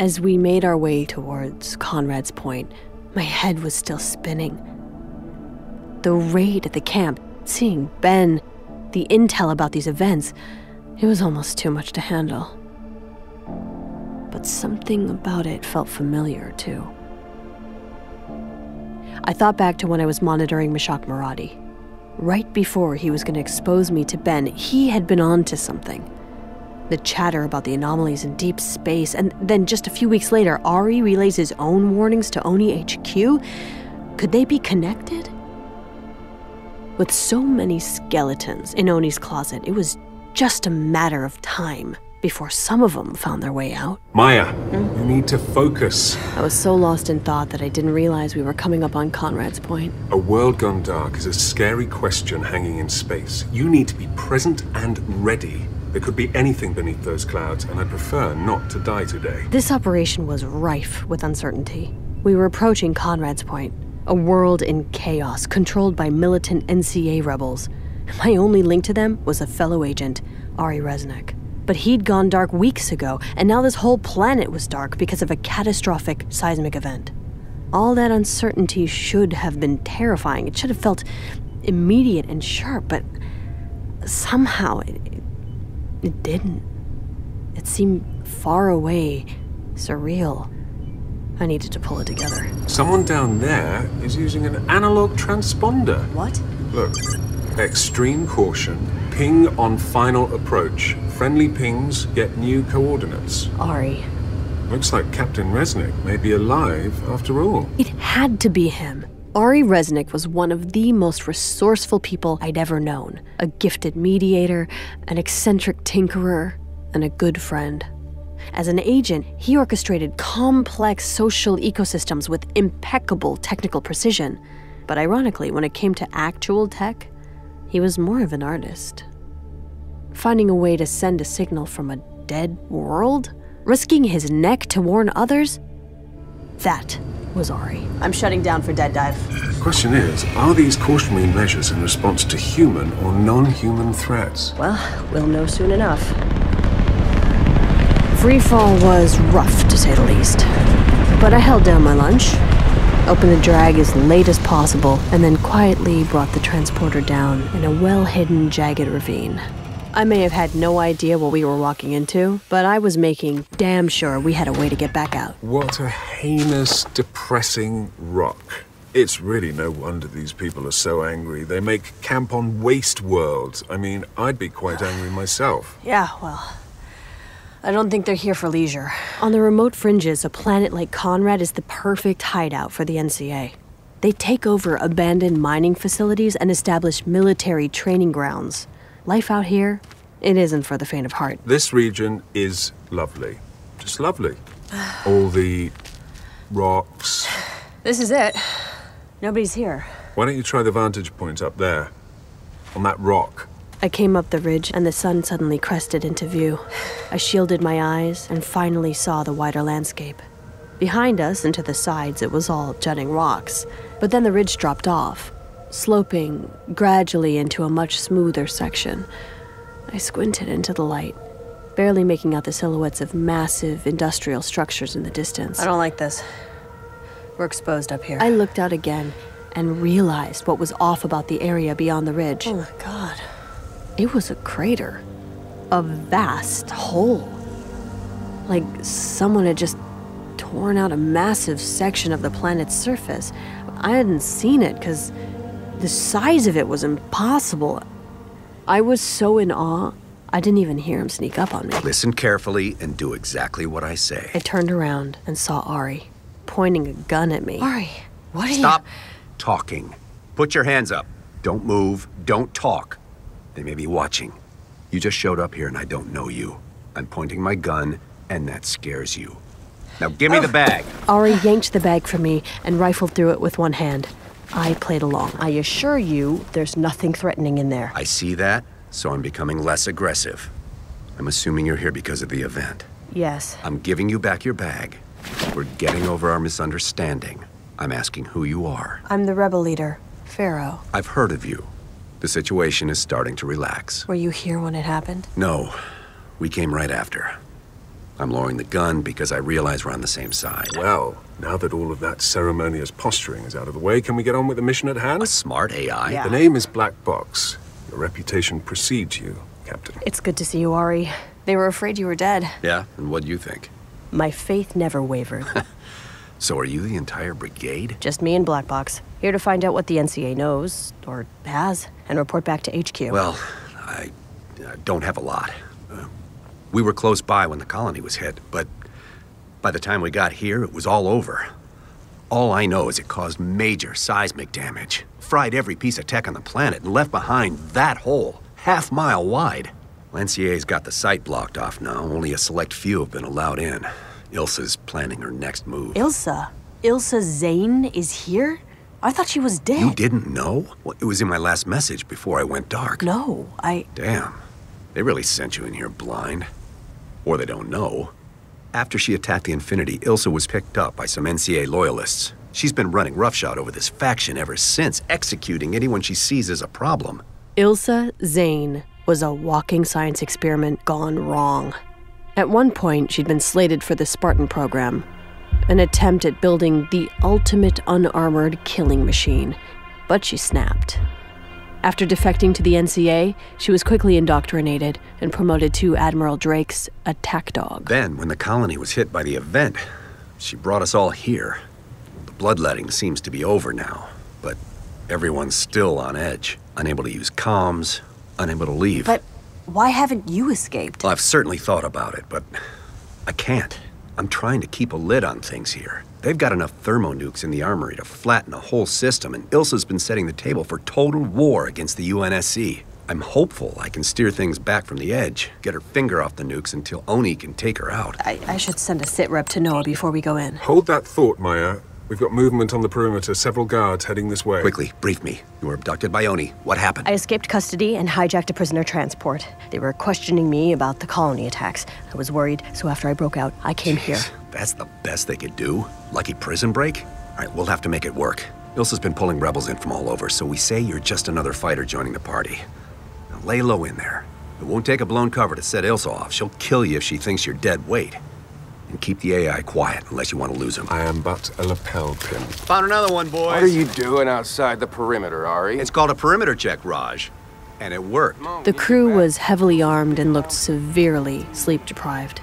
As we made our way towards Conrad's Point, my head was still spinning. The raid at the camp, seeing Ben, the intel about these events, it was almost too much to handle. But something about it felt familiar, too. I thought back to when I was monitoring Mashak Maradi. Right before he was going to expose me to Ben, he had been on to something. The chatter about the anomalies in deep space, and then just a few weeks later, Ari relays his own warnings to Oni HQ? Could they be connected? With so many skeletons in Oni's closet, it was just a matter of time before some of them found their way out. Maya, you need to focus. I was so lost in thought that I didn't realize we were coming up on Conrad's Point. A world gone dark is a scary question hanging in space. You need to be present and ready. There could be anything beneath those clouds, and I prefer not to die today. This operation was rife with uncertainty. We were approaching Conrad's Point, a world in chaos, controlled by militant NCA rebels. My only link to them was a fellow agent, Ari Resnick. But he'd gone dark weeks ago, and now this whole planet was dark because of a catastrophic seismic event. All that uncertainty should have been terrifying. It should have felt immediate and sharp, but somehow it didn't. It seemed far away, surreal. I needed to pull it together. Someone down there is using an analog transponder. What? Look, extreme caution, ping on final approach. Friendly pings get new coordinates. Ari. Looks like Captain Resnick may be alive after all. It had to be him. Ari Resnick was one of the most resourceful people I'd ever known. A gifted mediator, an eccentric tinkerer, and a good friend. As an agent, he orchestrated complex social ecosystems with impeccable technical precision. But ironically, when it came to actual tech, he was more of an artist. Finding a way to send a signal from a dead world? Risking his neck to warn others? That was Ari. I'm shutting down for dead dive. The question is, are these cautionary measures in response to human or non-human threats? Well, we'll know soon enough. Freefall was rough, to say the least. But I held down my lunch, opened the drag as late as possible, and then quietly brought the transporter down in a well-hidden, jagged ravine. I may have had no idea what we were walking into, but I was making damn sure we had a way to get back out. What a heinous, depressing rock. It's really no wonder these people are so angry. They make camp on waste worlds. I mean, I'd be quite angry myself. Yeah, well, I don't think they're here for leisure. On the remote fringes, a planet like Conrad is the perfect hideout for the NCA. They take over abandoned mining facilities and establish military training grounds. Life out here, it isn't for the faint of heart. This region is lovely. Just lovely. All the rocks. This is it. Nobody's here. Why don't you try the vantage point up there? On that rock. I came up the ridge and the sun suddenly crested into view. I shielded my eyes and finally saw the wider landscape. Behind us and to the sides, it was all jutting rocks. But then the ridge dropped off, sloping gradually into a much smoother section. I squinted into the light, barely making out the silhouettes of massive industrial structures in the distance. I don't like this. We're exposed up here. I looked out again and realized what was off about the area beyond the ridge. Oh my God. It was a crater. A vast hole. Like someone had just torn out a massive section of the planet's surface. I hadn't seen it because the size of it was impossible. I was so in awe, I didn't even hear him sneak up on me. Listen carefully and do exactly what I say. I turned around and saw Ari, pointing a gun at me. Ari, what are you... Stop talking. Put your hands up. Don't move. Don't talk. They may be watching. You just showed up here and I don't know you. I'm pointing my gun and that scares you. Now give me the bag. Ari yanked the bag from me and rifled through it with one hand. I played along. I assure you, there's nothing threatening in there. I see that, so I'm becoming less aggressive. I'm assuming you're here because of the event. Yes. I'm giving you back your bag. We're getting over our misunderstanding. I'm asking who you are. I'm the rebel leader, Pharaoh. I've heard of you. The situation is starting to relax. Were you here when it happened? No, we came right after. I'm lowering the gun because I realize we're on the same side. Well, now that all of that ceremonious posturing is out of the way, can we get on with the mission at hand? A smart AI? Yeah. The name is Black Box. Your reputation precedes you, Captain. It's good to see you, Ari. They were afraid you were dead. Yeah? And what do you think? My faith never wavered. So are you the entire brigade? Just me and Black Box. Here to find out what the NCA knows, or has, and report back to HQ. Well, I don't have a lot. We were close by when the colony was hit, but by the time we got here, it was all over. All I know is it caused major seismic damage, fried every piece of tech on the planet, and left behind that hole, half-mile wide. NCA's got the site blocked off now. Only a select few have been allowed in. Ilsa's planning her next move. Ilsa? Ilsa Zane is here? I thought she was dead. You didn't know? Well, it was in my last message before I went dark. No, Damn. They really sent you in here blind. Or they don't know. After she attacked the Infinity, Ilsa was picked up by some NCA loyalists. She's been running roughshod over this faction ever since, executing anyone she sees as a problem. Ilsa Zane was a walking science experiment gone wrong. At one point, she'd been slated for the Spartan program, an attempt at building the ultimate unarmored killing machine, but she snapped. After defecting to the NCA, she was quickly indoctrinated and promoted to Admiral Drake's attack dog. Then, when the colony was hit by the event, she brought us all here. The bloodletting seems to be over now, but everyone's still on edge, unable to use comms, unable to leave. But why haven't you escaped? Well, I've certainly thought about it, but I can't. I'm trying to keep a lid on things here. They've got enough thermonukes in the armory to flatten a whole system, and Ilsa's been setting the table for total war against the UNSC. I'm hopeful I can steer things back from the edge, get her finger off the nukes until Oni can take her out. I should send a sit rep to Noah before we go in. Hold that thought, Maya. We've got movement on the perimeter, several guards heading this way. Quickly, brief me. You were abducted by Oni. What happened? I escaped custody and hijacked a prisoner transport. They were questioning me about the colony attacks. I was worried, so after I broke out, I came here. That's the best they could do? Lucky prison break? All right, we'll have to make it work. Ilsa's been pulling rebels in from all over, so we say you're just another fighter joining the party. Now lay low in there. It won't take a blown cover to set Ilsa off. She'll kill you if she thinks you're dead weight. And keep the AI quiet unless you want to lose him. I am but a lapel pin. Found another one, boys. What are you doing outside the perimeter, Ari? It's called a perimeter check, Raj. And it worked. The crew was heavily armed and looked severely sleep-deprived.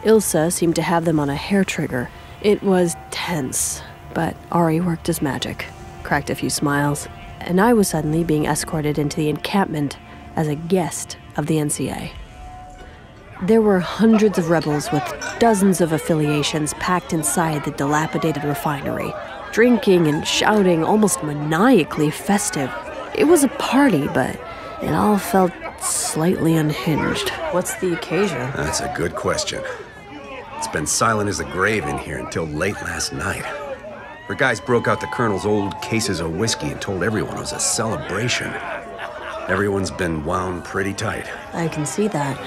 Ilsa seemed to have them on a hair trigger. It was tense, but Ari worked his magic, cracked a few smiles, and I was suddenly being escorted into the encampment as a guest of the NCA. There were hundreds of rebels with dozens of affiliations packed inside the dilapidated refinery, drinking and shouting, almost maniacally festive. It was a party, but it all felt slightly unhinged. What's the occasion? That's a good question. It's been silent as the grave in here until late last night. Our guys broke out the Colonel's old cases of whiskey and told everyone it was a celebration. Everyone's been wound pretty tight. I can see that.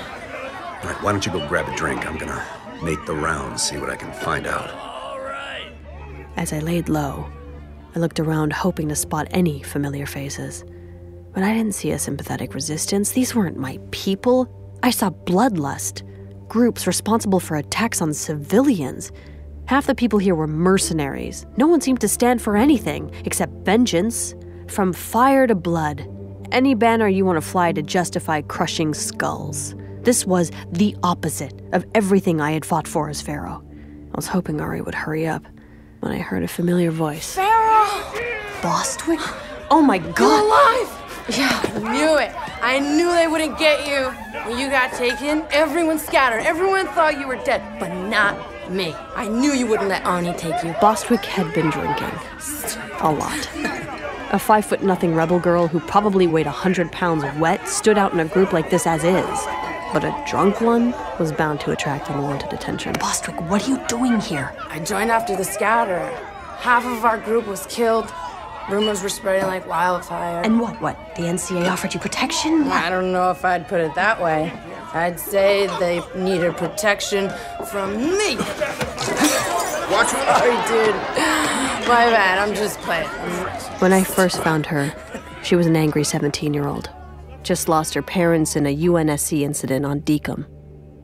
All right, why don't you go grab a drink? I'm gonna make the rounds, see what I can find out. As I laid low, I looked around hoping to spot any familiar faces. But I didn't see a sympathetic resistance. These weren't my people. I saw bloodlust. Groups responsible for attacks on civilians. Half the people here were mercenaries. No one seemed to stand for anything except vengeance. From fire to blood. Any banner you want to fly to justify crushing skulls. This was the opposite of everything I had fought for as Pharaoh. I was hoping Ari would hurry up when I heard a familiar voice. Pharaoh! Bostwick? Oh my God! You're alive! Yeah, I knew it. I knew they wouldn't get you. When you got taken, everyone scattered. Everyone thought you were dead, but not me. I knew you wouldn't let Ani take you. Bostwick had been drinking. A lot. A 5'0" rebel girl who probably weighed 100 pounds wet stood out in a group like this as is. But a drunk one was bound to attract unwanted attention. Bostwick, what are you doing here? I joined after the scatter. Half of our group was killed. Rumors were spreading like wildfire. And what? The NCA offered you protection? I don't know if I'd put it that way. I'd say they needed protection from me. Watch what Sorry, dude. My bad, I'm just playing. When I first found her, she was an angry 17-year-old. Just lost her parents in a UNSC incident on Deacom.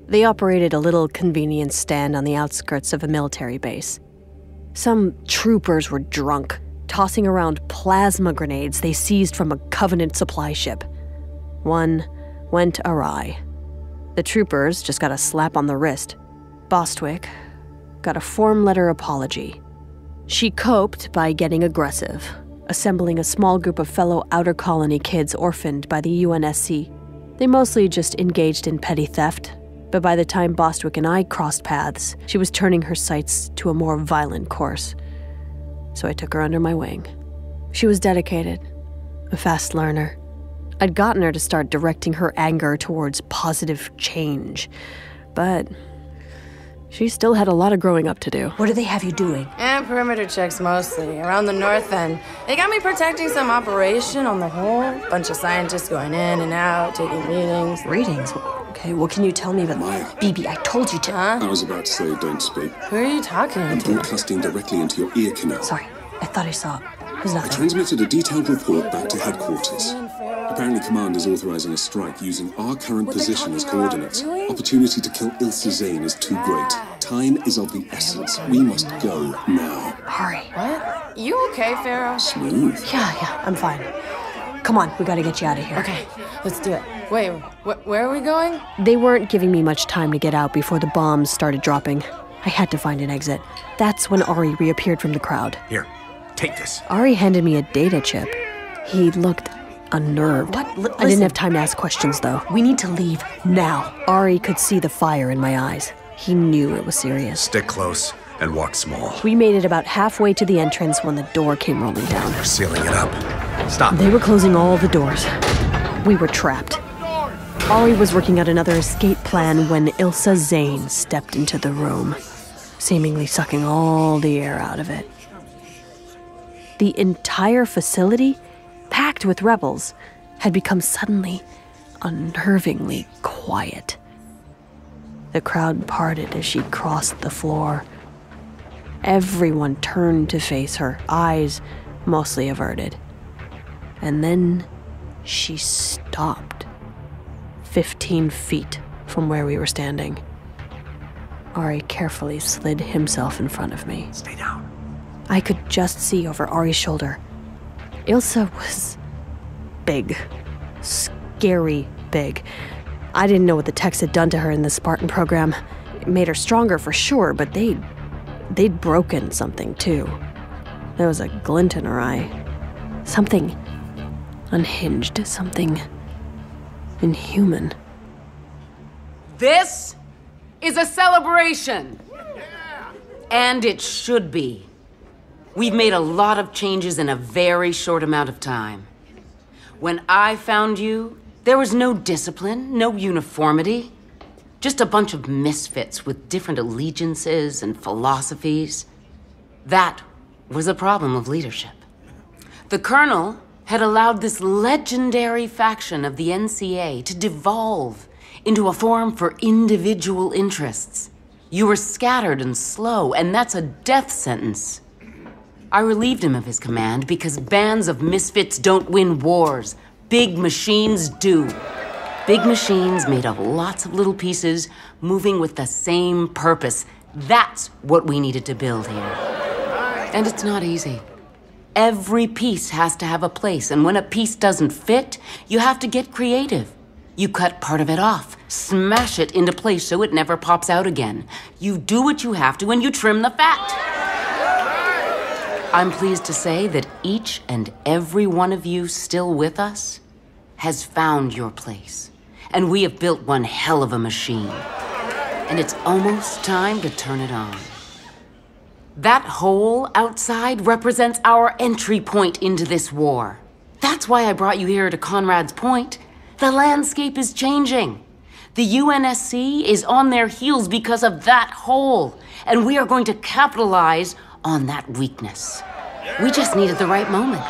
They operated a little convenience stand on the outskirts of a military base. Some troopers were drunk, tossing around plasma grenades they seized from a Covenant supply ship. One went awry. The troopers just got a slap on the wrist. Bostwick got a form letter apology. She coped by getting aggressive, assembling a small group of fellow Outer Colony kids orphaned by the UNSC. They mostly just engaged in petty theft, but by the time Bostwick and I crossed paths, she was turning her sights to a more violent course. So I took her under my wing. She was dedicated, a fast learner. I'd gotten her to start directing her anger towards positive change, but she still had a lot of growing up to do. What do they have you doing? And perimeter checks mostly, around the north end. They got me protecting some operation on the whole. Bunch of scientists going in and out, taking readings. Readings? Okay, what can you tell me about... Maya. BB, I told you to. Huh? I was about to say, don't speak. Who are you talking I'm to? broadcasting directly into your ear canal. Sorry, I thought I saw. There's I nothing. transmitted a detailed report back to headquarters. Apparently, Command is authorizing a strike using our current position as coordinates. Really? Opportunity to kill Ilsa Zane is too great. Time is of the essence. We must go now. Hurry. What? You okay, Pharaoh? Smooth. Yeah, I'm fine. Come on, we gotta get you out of here. Okay, let's do it. Wait, where are we going? They weren't giving me much time to get out before the bombs started dropping. I had to find an exit. That's when Ari reappeared from the crowd. Here, take this. Ari handed me a data chip. He looked unnerved. What? I Listen. didn't have time to ask questions, though. We need to leave now. Ari could see the fire in my eyes. He knew it was serious. Stick close and walk small. We made it about halfway to the entrance when the door came rolling down. We're sealing it up. Stop. They were closing all the doors. We were trapped. Ari was working out another escape plan when Ilsa Zane stepped into the room, seemingly sucking all the air out of it. The entire facility, packed with rebels, had become suddenly unnervingly quiet. The crowd parted as she crossed the floor. Everyone turned to face her, eyes mostly averted. And then she stopped, 15 feet from where we were standing. Ari carefully slid himself in front of me. Stay down. I could just see over Ari's shoulder. Ilsa was big. Scary big. I didn't know what the techs had done to her in the Spartan program. It made her stronger for sure, but they'd broken something too. There was a glint in her eye. Something unhinged, something inhuman. This is a celebration. And it should be. We've made a lot of changes in a very short amount of time. When I found you, there was no discipline, no uniformity. Just a bunch of misfits with different allegiances and philosophies. That was a problem of leadership. The Colonel had allowed this legendary faction of the NCA to devolve into a forum for individual interests. You were scattered and slow, and that's a death sentence. I relieved him of his command because bands of misfits don't win wars. Big machines do. Big machines made of lots of little pieces moving with the same purpose. That's what we needed to build here. And it's not easy. Every piece has to have a place, and when a piece doesn't fit, you have to get creative. You cut part of it off, smash it into place so it never pops out again. You do what you have to, and you trim the fat. I'm pleased to say that each and every one of you still with us has found your place. And we have built one hell of a machine. And it's almost time to turn it on. That hole outside represents our entry point into this war. That's why I brought you here to Conrad's Point. The landscape is changing. The UNSC is on their heels because of that hole. And we are going to capitalize on that weakness. We just needed the right moment.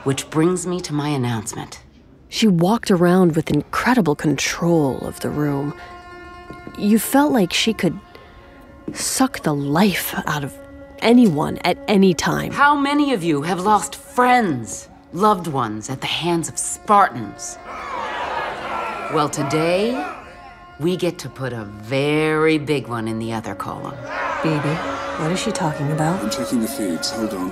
Which brings me to my announcement. She walked around with incredible control of the room. You felt like she could suck the life out of anyone at any time. How many of you have lost friends, loved ones at the hands of Spartans? Well, today, we get to put a very big one in the other column. Baby, what is she talking about? I'm checking the feeds. Hold on.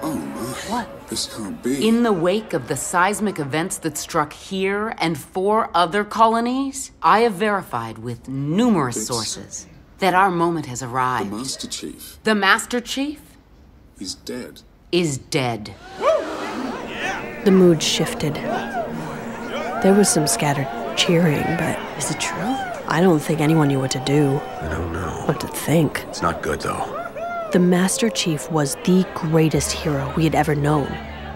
Oh my. What? This can't be. In the wake of the seismic events that struck here and 4 other colonies, I have verified with numerous sources that our moment has The arrived. Master Chief. The Master Chief He's dead. is dead. The mood shifted. There was some scattered cheering, but Is it true? I don't think anyone knew what to do, I don't know. what to think. It's not good, though. The Master Chief was the greatest hero we had ever known.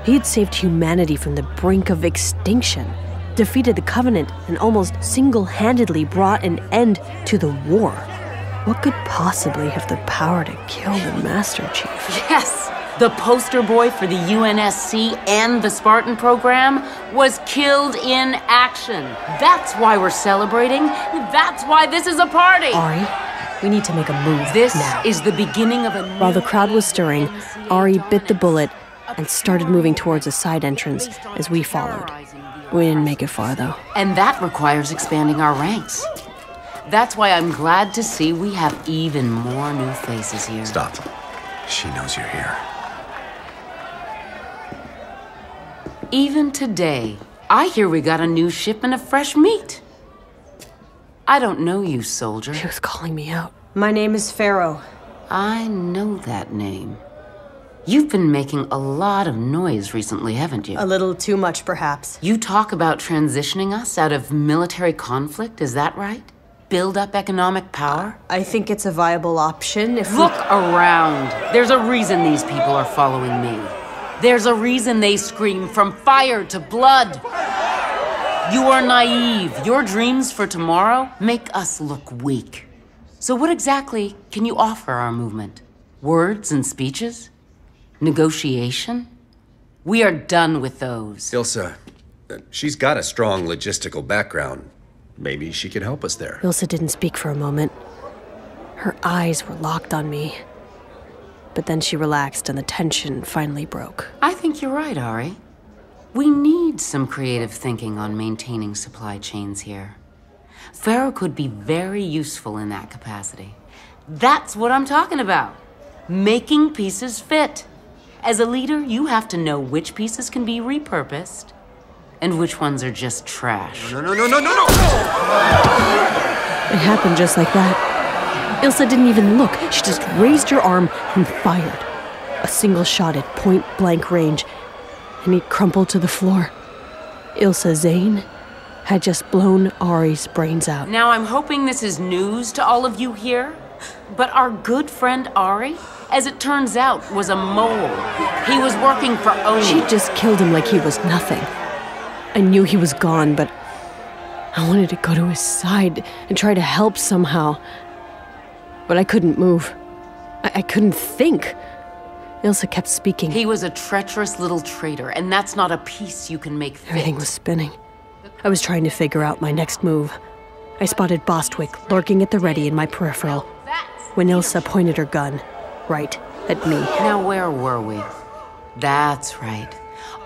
He had saved humanity from the brink of extinction, defeated the Covenant, and almost single-handedly brought an end to the war. What could possibly have the power to kill the Master Chief? Yes! The poster boy for the UNSC and the Spartan program was killed in action. That's why we're celebrating. That's why this is a party. Ari, we need to make a move This now. is the beginning of a While the crowd was stirring, Ari bit the bullet and started moving towards a side entrance as we followed. We didn't make it far, though. And that requires expanding our ranks. That's why I'm glad to see we have even more new faces here. Stop. She knows you're here. Even today, I hear we got a new shipment of fresh meat. I don't know you, soldier. She was calling me out. My name is Pharaoh. I know that name. You've been making a lot of noise recently, haven't you? A little too much, perhaps. You talk about transitioning us out of military conflict, is that right? Build up economic power? I think it's a viable option if Look around. There's a reason these people are following me. There's a reason they scream from fire to blood. You are naive. Your dreams for tomorrow make us look weak. So what exactly can you offer our movement? Words and speeches? Negotiation? We are done with those. Ilsa, she's got a strong logistical background. Maybe she could help us there. Ilsa didn't speak for a moment. Her eyes were locked on me. But then she relaxed and the tension finally broke. I think you're right, Ari. We need some creative thinking on maintaining supply chains here. Pharaoh could be very useful in that capacity. That's what I'm talking about. Making pieces fit. As a leader, you have to know which pieces can be repurposed and which ones are just trash. No! It happened just like that. Ilsa didn't even look. She just raised her arm and fired. A single shot at point-blank range, and he crumpled to the floor. Ilsa Zane had just blown Ari's brains out. Now, I'm hoping this is news to all of you here, but our good friend Ari, as it turns out, was a mole. He was working for Oni. She just killed him like he was nothing. I knew he was gone, but I wanted to go to his side and try to help somehow. But I couldn't move. I couldn't think. Ilsa kept speaking. He was a treacherous little traitor, and that's not a piece you can make fit. Everything was spinning. I was trying to figure out my next move. I spotted Bostwick lurking at the ready in my peripheral when Ilsa pointed her gun right at me. Now, where were we? That's right.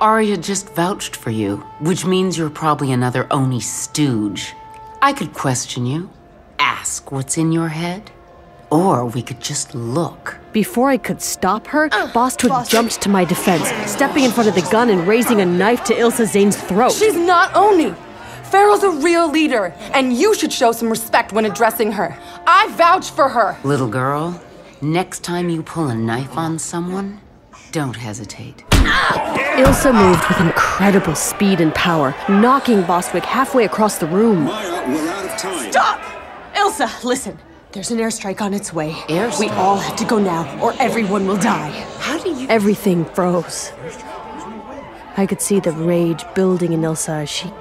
Ari had just vouched for you, which means you're probably another Oni stooge. I could question you, ask what's in your head, or we could just look. Before I could stop her, Bostwick jumped to my defense, stepping in front of the gun and raising a knife to Ilsa Zane's throat. She's not Oni. Pharaoh's a real leader, and you should show some respect when addressing her. I vouch for her. Little girl, next time you pull a knife on someone, don't hesitate. Ilsa moved with incredible speed and power, knocking Bostwick halfway across the room. Maya, we're out of time. Stop! Ilsa, listen. There's an airstrike on its way. Airstrike? We all have to go now, or everyone will die. How do you... Everything froze. I could see the rage building in Ilsa as she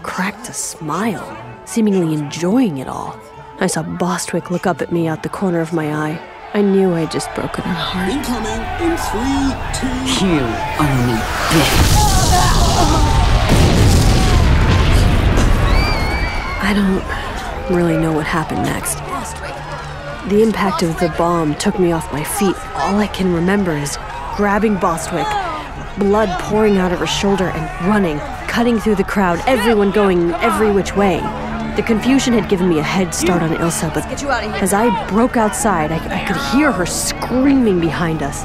cracked a smile, seemingly enjoying it all. I saw Bostwick look up at me out the corner of my eye. I knew I'd just broken her heart. Incoming in 3, 2... You only bitch. I don't really know what happened next. The impact of the bomb took me off my feet. All I can remember is grabbing Bostwick, blood pouring out of her shoulder and running, cutting through the crowd, everyone going every which way. The confusion had given me a head start on Ilsa, but Get you out of here. as I broke outside, I could hear her screaming behind us.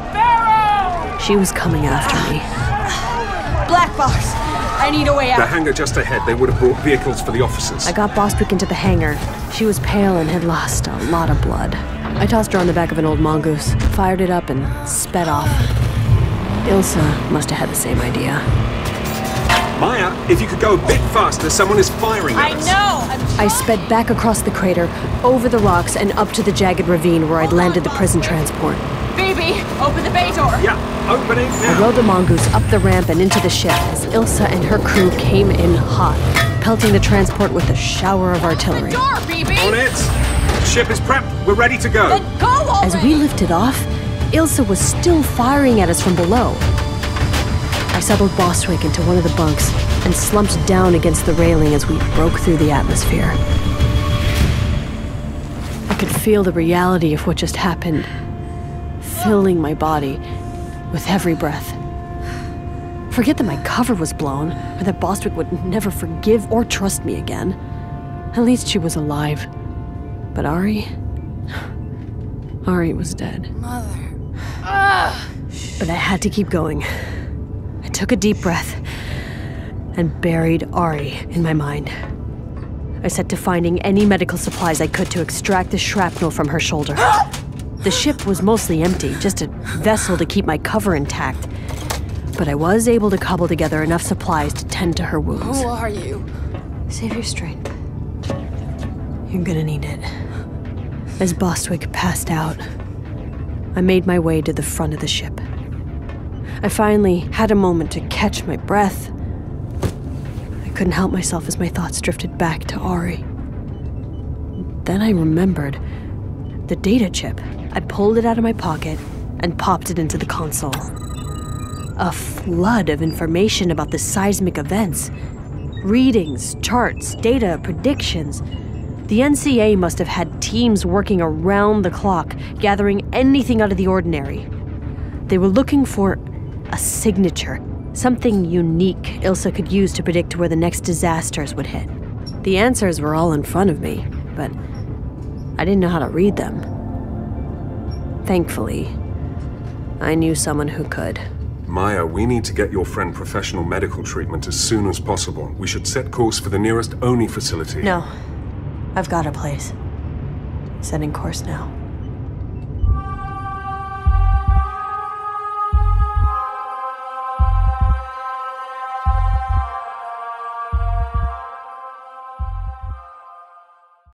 She was coming after me. Black box. I need a way The out. hangar just ahead. They would have brought vehicles for the officers. I got Bostwick into the hangar. She was pale and had lost a lot of blood. I tossed her on the back of an old mongoose, fired it up, and sped off. Ilsa must have had the same idea. Maya, if you could go a bit faster, someone is firing at us. I sped back across the crater, over the rocks, and up to the jagged ravine where I'd landed the prison transport. Phoebe, open the bay door. Yeah, opening I now. rode the mongoose up the ramp and into the ship as Ilsa and her crew came in hot, pelting the transport with a shower of artillery. Door, Phoebe. On it. Ship is prepped. We're ready to go. Then go already. As we lifted off, Ilsa was still firing at us from below. I settled Bostwick into one of the bunks and slumped down against the railing as we broke through the atmosphere. I could feel the reality of what just happened, filling my body with every breath. Forget that my cover was blown, or that Bostwick would never forgive or trust me again. At least she was alive. But Ari was dead. Mother. But I had to keep going. I took a deep breath and buried Ari in my mind. I set to finding any medical supplies I could to extract the shrapnel from her shoulder. The ship was mostly empty, just a vessel to keep my cover intact. But I was able to cobble together enough supplies to tend to her wounds. Who are you? Save your strength. You're gonna need it. As Bostwick passed out, I made my way to the front of the ship. I finally had a moment to catch my breath. I couldn't help myself as my thoughts drifted back to Ari. Then I remembered the data chip. I pulled it out of my pocket and popped it into the console. A flood of information about the seismic events. Readings, charts, data, predictions. The NCA must have had teams working around the clock, gathering anything out of the ordinary. They were looking for a signature, something unique Ilsa could use to predict where the next disasters would hit. The answers were all in front of me, but I didn't know how to read them. Thankfully, I knew someone who could. Maya, we need to get your friend professional medical treatment as soon as possible. We should set course for the nearest ONI facility. No, I've got a place. Setting course now.